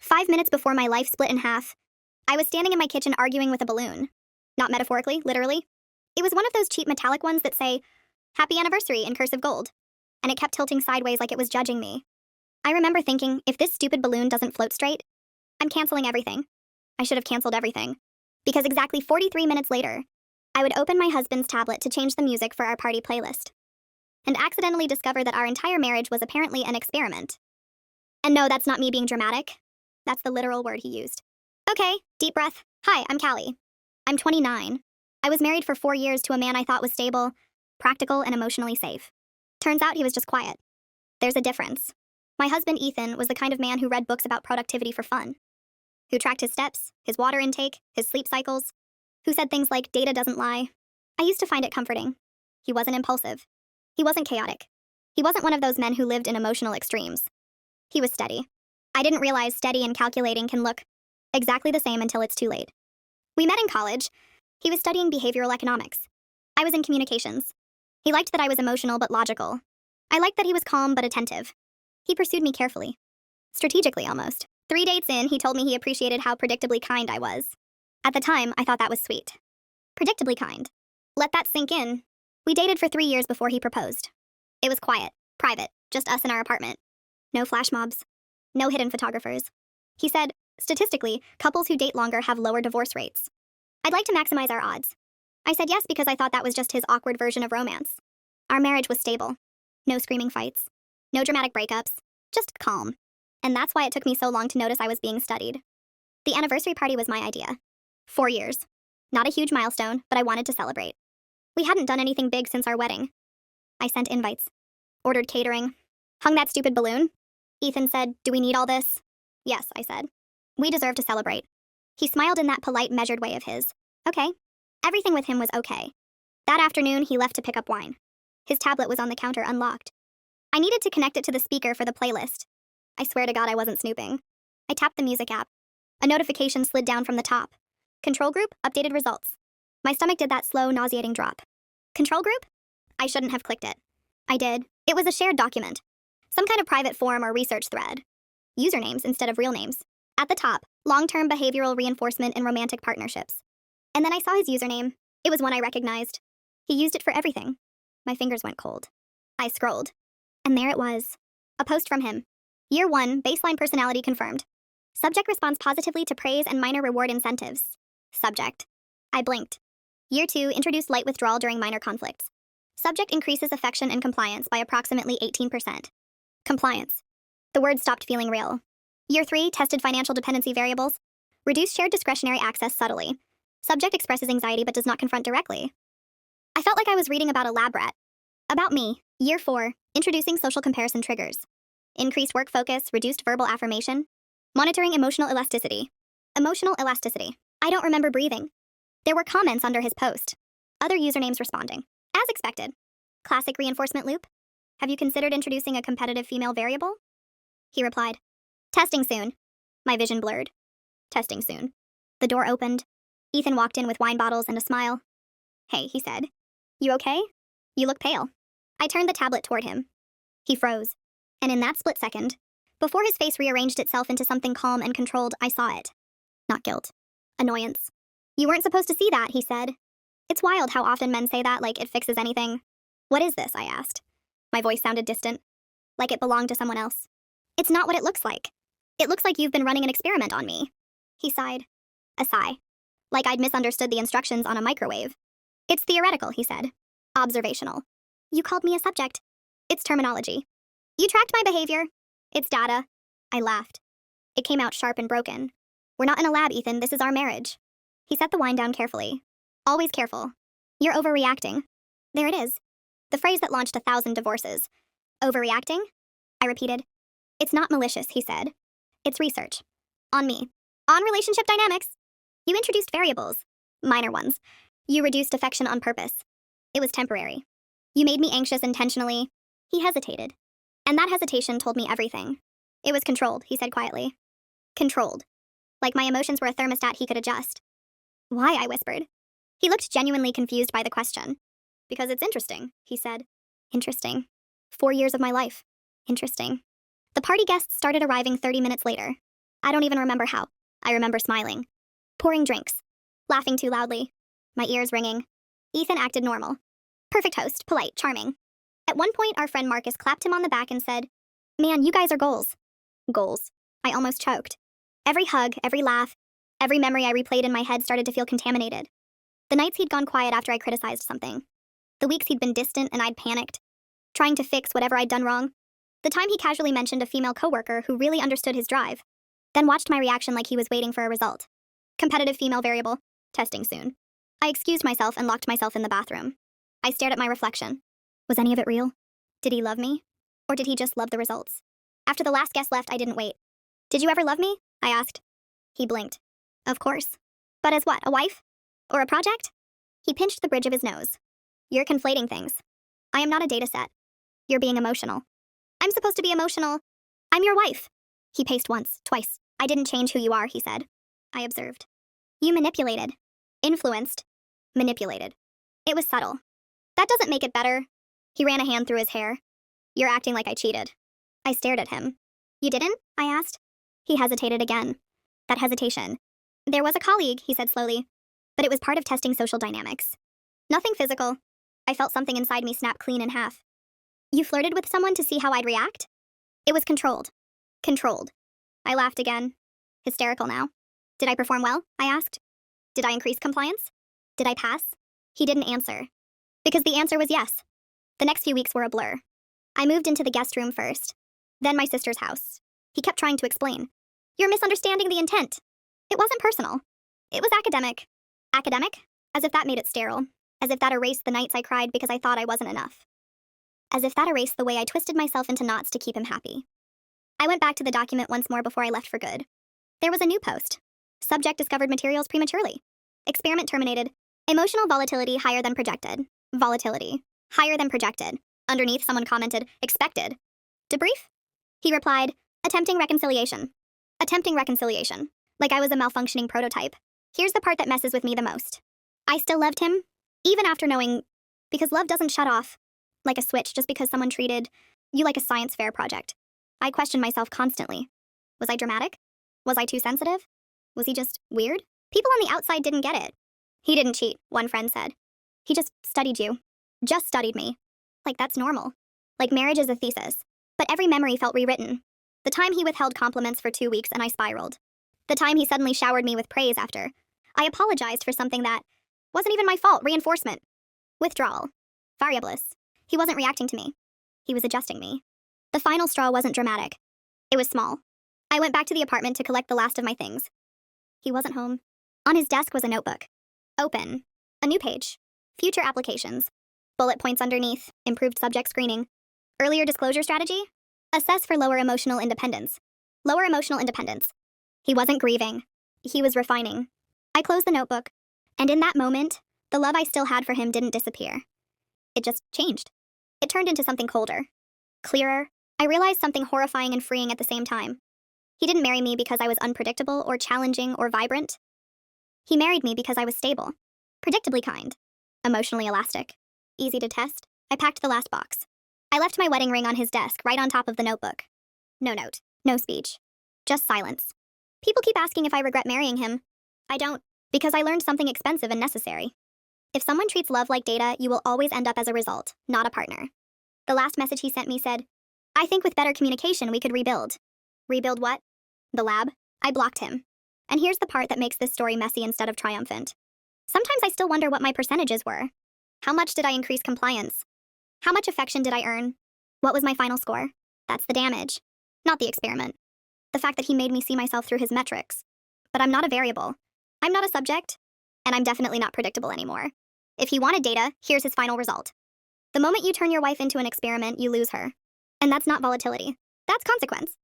5 minutes before my life split in half, I was standing in my kitchen arguing with a balloon. Not metaphorically, literally. It was one of those cheap metallic ones that say, "Happy Anniversary" in cursive gold. And it kept tilting sideways like it was judging me. I remember thinking, if this stupid balloon doesn't float straight, I'm canceling everything. I should have canceled everything. Because exactly 43 minutes later, I would open my husband's tablet to change the music for our party playlist. And accidentally discover that our entire marriage was apparently an experiment. And no, that's not me being dramatic. That's the literal word he used. Okay, deep breath. Hi, I'm Callie. I'm 29. I was married for 4 years to a man I thought was stable, practical, and emotionally safe. Turns out he was just quiet. There's a difference. My husband, Ethan, was the kind of man who read books about productivity for fun, who tracked his steps, his water intake, his sleep cycles, who said things like, "Data doesn't lie." I used to find it comforting. He wasn't impulsive. He wasn't chaotic. He wasn't one of those men who lived in emotional extremes. He was steady. I didn't realize steady and calculating can look exactly the same until it's too late. We met in college. He was studying behavioral economics. I was in communications. He liked that I was emotional but logical. I liked that he was calm but attentive. He pursued me carefully. Strategically, almost. 3 dates in, he told me he appreciated how predictably kind I was. At the time, I thought that was sweet. Predictably kind. Let that sink in. We dated for 3 years before he proposed. It was quiet, private, just us in our apartment. No flash mobs. No hidden photographers. He said, statistically, couples who date longer have lower divorce rates. I'd like to maximize our odds. I said yes because I thought that was just his awkward version of romance. Our marriage was stable. No screaming fights. No dramatic breakups. Just calm. And that's why it took me so long to notice I was being studied. The anniversary party was my idea. 4 years. Not a huge milestone, but I wanted to celebrate. We hadn't done anything big since our wedding. I sent invites. Ordered catering. Hung that stupid balloon. Ethan said, "Do we need all this?" "Yes," I said. "We deserve to celebrate." He smiled in that polite, measured way of his. Okay. Everything with him was okay. That afternoon, he left to pick up wine. His tablet was on the counter unlocked. I needed to connect it to the speaker for the playlist. I swear to God I wasn't snooping. I tapped the music app. A notification slid down from the top. Control group, updated results. My stomach did that slow, nauseating drop. Control group? I shouldn't have clicked it. I did. It was a shared document. Some kind of private forum or research thread. Usernames instead of real names. At the top, long-term behavioral reinforcement in romantic partnerships. And then I saw his username. It was one I recognized. He used it for everything. My fingers went cold. I scrolled. And there it was. A post from him. Year 1, baseline personality confirmed. Subject responds positively to praise and minor reward incentives. Subject. I blinked. Year 2, introduced light withdrawal during minor conflicts. Subject increases affection and compliance by approximately 18%. Compliance. The word stopped feeling real. Year 3, tested financial dependency variables. Reduced shared discretionary access subtly. Subject expresses anxiety but does not confront directly. I felt like I was reading about a lab rat. About me. Year 4, introducing social comparison triggers. Increased work focus, reduced verbal affirmation. Monitoring emotional elasticity. Emotional elasticity. I don't remember breathing. There were comments under his post. Other usernames responding. As expected. Classic reinforcement loop. Have you considered introducing a competitive female variable? He replied. Testing soon. My vision blurred. Testing soon. The door opened. Ethan walked in with wine bottles and a smile. Hey, he said. You okay? You look pale. I turned the tablet toward him. He froze. And in that split second, before his face rearranged itself into something calm and controlled, I saw it. Not guilt. Annoyance. You weren't supposed to see that, he said. It's wild how often men say that like it fixes anything. What is this? I asked. My voice sounded distant, like it belonged to someone else. It's not what it looks like. It looks like you've been running an experiment on me. He sighed. A sigh. Like I'd misunderstood the instructions on a microwave. It's theoretical, he said. Observational. You called me a subject. It's terminology. You tracked my behavior. It's data. I laughed. It came out sharp and broken. We're not in a lab, Ethan. This is our marriage. He set the wine down carefully. Always careful. You're overreacting. There it is. The phrase that launched 1,000 divorces. Overreacting? I repeated. It's not malicious, he said. It's research. On me. On relationship dynamics. You introduced variables. Minor ones. You reduced affection on purpose. It was temporary. You made me anxious intentionally. He hesitated. And that hesitation told me everything. It was controlled, he said quietly. Controlled. Like my emotions were a thermostat he could adjust. Why? I whispered. He looked genuinely confused by the question. Because it's interesting, he said. Interesting. 4 years of my life. Interesting. The party guests started arriving 30 minutes later. I don't even remember how. I remember smiling, pouring drinks, laughing too loudly, my ears ringing. Ethan acted normal. Perfect host, polite, charming. At one point, our friend Marcus clapped him on the back and said, "Man, you guys are goals." Goals. I almost choked. Every hug, every laugh, every memory I replayed in my head started to feel contaminated. The nights he'd gone quiet after I criticized something. The weeks he'd been distant and I'd panicked, trying to fix whatever I'd done wrong. The time he casually mentioned a female coworker who really understood his drive, then watched my reaction like he was waiting for a result. Competitive female variable. Testing soon. I excused myself and locked myself in the bathroom. I stared at my reflection. Was any of it real? Did he love me? Or did he just love the results? After the last guest left, I didn't wait. "Did you ever love me?" I asked. He blinked. "Of course. But as what, a wife? Or a project?" He pinched the bridge of his nose. "You're conflating things. I am not a data set. You're being emotional." "I'm supposed to be emotional. I'm your wife." He paced once, twice. "I didn't change who you are," he said. I observed. "You manipulated. Influenced. Manipulated. It was subtle. That doesn't make it better." He ran a hand through his hair. "You're acting like I cheated." I stared at him. "You didn't?" I asked. He hesitated again. That hesitation. "There was a colleague," he said slowly, "but it was part of testing social dynamics. Nothing physical." I felt something inside me snap clean in half. "You flirted with someone to see how I'd react?" "It was controlled." Controlled. I laughed again. Hysterical now. "Did I perform well?" I asked. "Did I increase compliance? Did I pass?" He didn't answer. Because the answer was yes. The next few weeks were a blur. I moved into the guest room first, then my sister's house. He kept trying to explain. "You're misunderstanding the intent. It wasn't personal. It was academic." Academic? As if that made it sterile. As if that erased the nights I cried because I thought I wasn't enough. As if that erased the way I twisted myself into knots to keep him happy. I went back to the document once more before I left for good. There was a new post. Subject discovered materials prematurely. Experiment terminated. Emotional volatility higher than projected. Volatility. Higher than projected. Underneath, someone commented, "Expected." "Debrief?" He replied, "Attempting reconciliation." Attempting reconciliation. Like I was a malfunctioning prototype. Here's the part that messes with me the most. I still loved him, even after knowing, because love doesn't shut off like a switch just because someone treated you like a science fair project. I questioned myself constantly. Was I dramatic? Was I too sensitive? Was he just weird? People on the outside didn't get it. "He didn't cheat," one friend said. "He just studied you. Just studied me." Like that's normal. Like marriage is a thesis. But every memory felt rewritten. The time he withheld compliments for 2 weeks and I spiraled. The time he suddenly showered me with praise after I apologized for something that wasn't even my fault. Reinforcement. Withdrawal. Variables. He wasn't reacting to me. He was adjusting me. The final straw wasn't dramatic. It was small. I went back to the apartment to collect the last of my things. He wasn't home. On his desk was a notebook. Open. A new page. Future applications. Bullet points underneath. Improved subject screening. Earlier disclosure strategy? Assess for lower emotional independence. Lower emotional independence. He wasn't grieving. He was refining. I closed the notebook. And in that moment, the love I still had for him didn't disappear. It just changed. It turned into something colder. Clearer. I realized something horrifying and freeing at the same time. He didn't marry me because I was unpredictable or challenging or vibrant. He married me because I was stable. Predictably kind. Emotionally elastic. Easy to test. I packed the last box. I left my wedding ring on his desk, right on top of the notebook. No note. No speech. Just silence. People keep asking if I regret marrying him. I don't, because I learned something expensive and necessary. If someone treats love like data, you will always end up as a result, not a partner. The last message he sent me said, "I think with better communication we could rebuild." Rebuild what? The lab? I blocked him. And here's the part that makes this story messy instead of triumphant. Sometimes I still wonder what my percentages were. How much did I increase compliance? How much affection did I earn? What was my final score? That's the damage, not the experiment. The fact that he made me see myself through his metrics. But I'm not a variable. I'm not a subject. And I'm definitely not predictable anymore. If he wanted data, here's his final result. The moment you turn your wife into an experiment, you lose her. And that's not volatility. That's consequence.